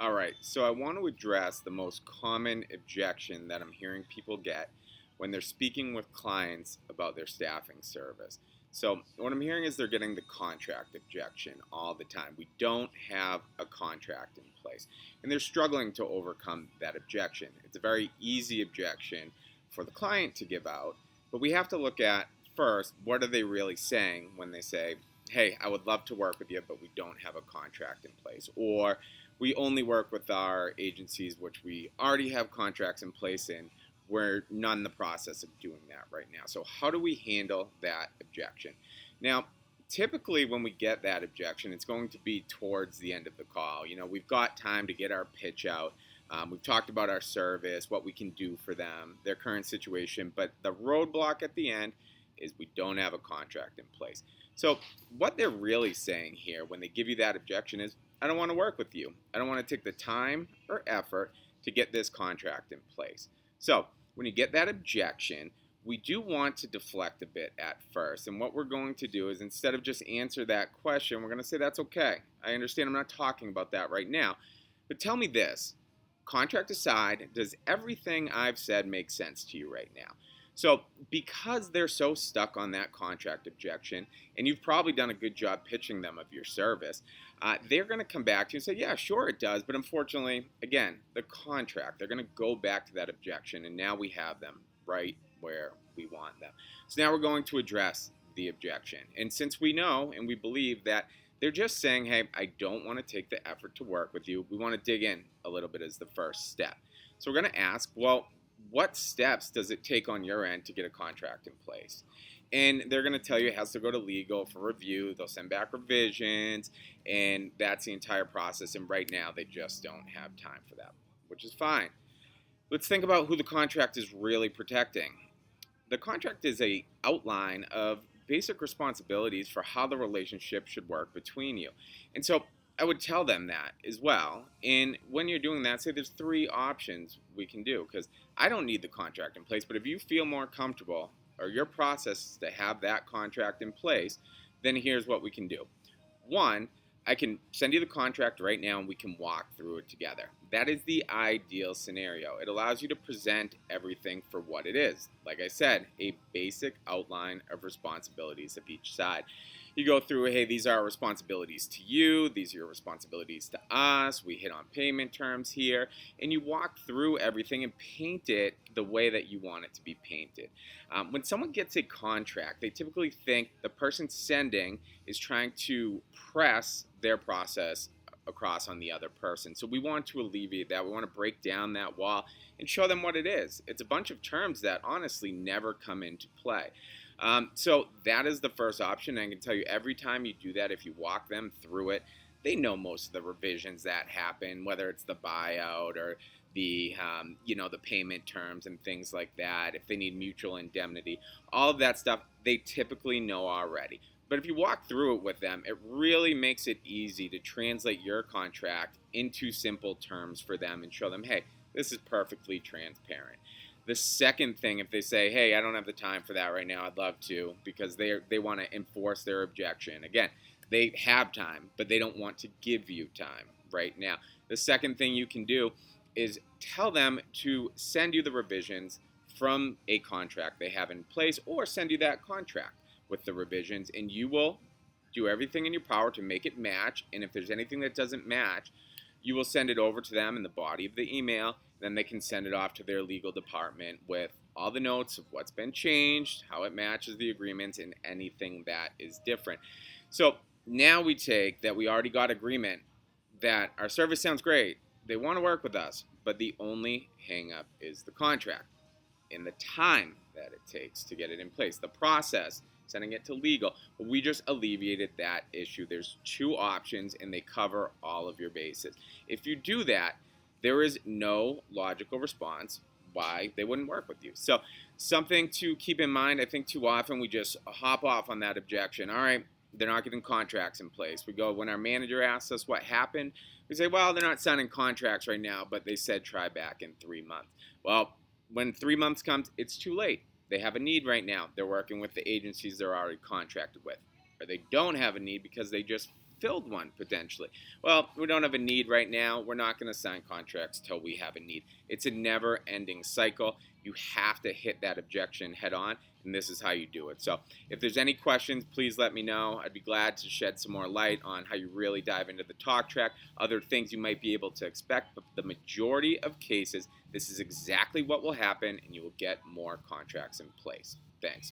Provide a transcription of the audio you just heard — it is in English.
All right, so I want to address the most common objection that I'm hearing people get when they're speaking with clients about their staffing service. So, what I'm hearing is they're getting the contract objection all the time. We don't have a contract in place, and they're struggling to overcome that objection. It's a very easy objection for the client to give out, but we have to look at first what are they really saying when they say, hey, I would love to work with you, but we don't have a contract in place. Or we only work with our agencies which we already have contracts in place in. We're not in the process of doing that right now. So how do we handle that objection? Now, typically when we get that objection, it's going to be towards the end of the call. We've got time to get our pitch out. We've talked about our service, what we can do for them, their current situation, but the roadblock at the end is we don't have a contract in place. So what they're really saying here when they give you that objection is, I don't want to work with you. I don't want to take the time or effort to get this contract in place. So when you get that objection, we do want to deflect a bit at first. And what we're going to do is, instead of just answer that question, we're going to say, that's okay. I understand I'm not talking about that right now. But tell me this, contract aside, does everything I've said make sense to you right now? So because they're so stuck on that contract objection, and you've probably done a good job pitching them of your service, they're going to come back to you and say, yeah, sure it does. But unfortunately, again, the contract, they're going to go back to that objection. And now we have them right where we want them. So now we're going to address the objection. And since we know and we believe that they're just saying, hey, I don't want to take the effort to work with you, we want to dig in a little bit as the first step. So we're going to ask, well, what steps does it take on your end to get a contract in place? And they're going to tell you it has to go to legal for review. They'll send back revisions, and that's the entire process. And right now, they just don't have time for that, which is fine. Let's think about who the contract is really protecting. The contract is an outline of basic responsibilities for how the relationship should work between you. And so I would tell them that as well. And when you're doing that, say there's three options we can do, because I don't need the contract in place, but if you feel more comfortable or your process is to have that contract in place, then here's what we can do. One, I can send you the contract right now and we can walk through it together. That is the ideal scenario. It allows you to present everything for what it is. Like I said, a basic outline of responsibilities of each side. You go through, hey, these are our responsibilities to you, these are your responsibilities to us, we hit on payment terms here, and you walk through everything and paint it the way that you want it to be painted. When someone gets a contract, they typically think the person sending is trying to press their process across on the other person. So we want to alleviate that. We want to break down that wall and show them what it is. It's a bunch of terms that honestly never come into play. So that is the first option. I can tell you every time you do that, if you walk them through it, they know most of the revisions that happen, whether it's the buyout or the the payment terms and things like that. If they need mutual indemnity, all of that stuff they typically know already. But if you walk through it with them, it really makes it easy to translate your contract into simple terms for them and show them, hey, this is perfectly transparent. The second thing, if they say, hey, I don't have the time for that right now, I'd love to, because they want to enforce their objection. Again, they have time, but they don't want to give you time right now. The second thing you can do is tell them to send you the revisions from a contract they have in place, or send you that contract with the revisions, and you will do everything in your power to make it match. And if there's anything that doesn't match, you will send it over to them in the body of the email. Then they can send it off to their legal department with all the notes of what's been changed, how it matches the agreements, and anything that is different. So now we take that we already got agreement that our service sounds great. They want to work with us, but the only hang up is the contract and the time that it takes to get it in place, the process, sending it to legal. But we just alleviated that issue. There's two options and they cover all of your bases. If you do that, there is no logical response why they wouldn't work with you. So something to keep in mind, I think too often we just hop off on that objection. All right, they're not getting contracts in place. We go, when our manager asks us what happened, we say, well, they're not signing contracts right now, but they said try back in 3 months. Well, when 3 months comes, it's too late. They have a need right now. They're working with the agencies they're already contracted with. Or they don't have a need because they just fulfilled one potentially. Well, we don't have a need right now. We're not going to sign contracts till we have a need. It's a never ending cycle. You have to hit that objection head on, and this is how you do it. So if there's any questions, please let me know. I'd be glad to shed some more light on how you really dive into the talk track, other things you might be able to expect, but the majority of cases, this is exactly what will happen, and you will get more contracts in place. Thanks.